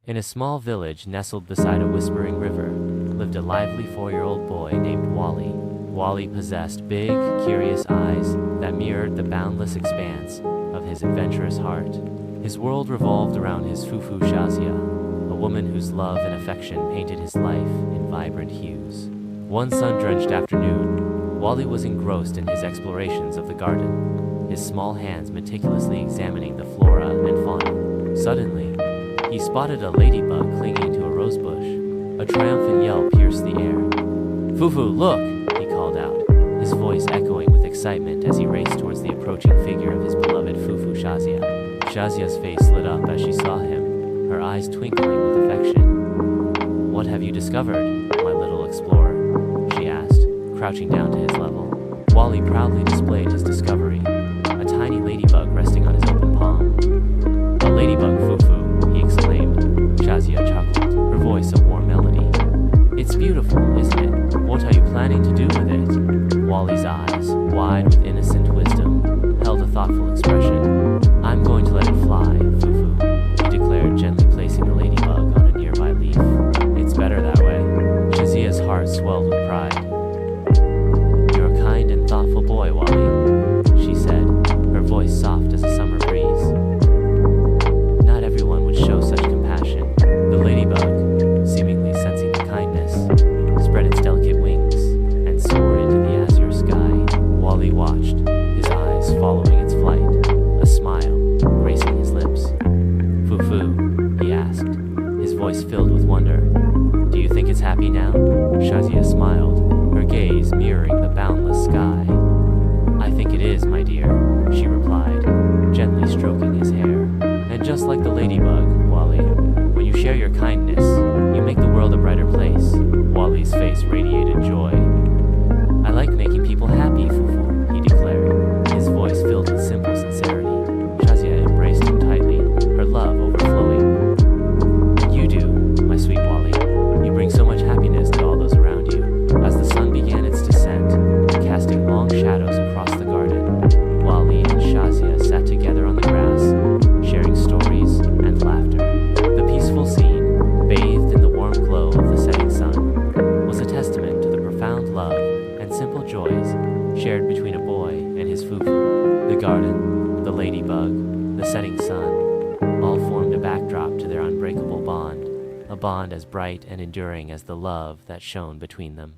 In a small village nestled beside a whispering river lived a lively 4-year-old boy named Wally. Wally possessed big, curious eyes that mirrored the boundless expanse of his adventurous heart. His world revolved around his Fufu Shazia, a woman whose love and affection painted his life in vibrant hues. One sun-drenched afternoon, Wally was engrossed in his explorations of the garden, his small hands meticulously examining the flora and fauna. Suddenly, he spotted a ladybug clinging to a rosebush. A triumphant yell pierced the air. "Fufu, look!" he called out, his voice echoing with excitement as he raced towards the approaching figure of his beloved Fufu Shazia. Shazia's face lit up as she saw him, her eyes twinkling with affection. "What have you discovered, my little explorer?" she asked, crouching down to his level. Wally proudly displayed his discovery, a tiny ladybug resting on his open palm. "A ladybug, Fufu," he exclaimed. Shazia chuckled, her voice a warm melody. "It's beautiful, isn't it? What are you planning to do with it?" Wally's eyes, wide with innocent wisdom, held a thoughtful expression. "I'm going to let it fly, Fufu," he declared, gently placing the ladybug on a nearby leaf. "It's better that way." Shazia's heart swelled with pride. "You're a kind and thoughtful boy, Wally," she said, her voice soft as a summer breeze. Not everyone would show such compassion. The ladybug, seemingly sensing the kindness, spread its delicate wings and soared into the azure sky. Wally watched, his eyes following its flight, a smile gracing his lips. "Fufu," he asked, his voice filled with wonder. "Do you think it's happy now?" Shazia smiled, her gaze mirroring the boundless sky. "I think it is, my dear," she replied, gently stroking his hair. "And just like the ladybug, Wally, when you share your kindness, you make the world a brighter place." Wally's face radiated joy. "I like making people happy, Fufu," he declared, his voice filled with simple sincerity. Shazia embraced him tightly, her love overflowing. "You do, my sweet Wally. You bring so much happiness to all those around you." As the sun began its descent, casting long shadows across the garden, Wally and Shazia sat together on the grass, sharing stories and laughter. The peaceful scene, bathed in the warm glow of the setting sun, was a testament to the profound love and simple joys shared between a boy and his Fufu. The garden, the ladybug, the setting sun, all formed a backdrop to their unbreakable bond, a bond as bright and enduring as the love that shone between them.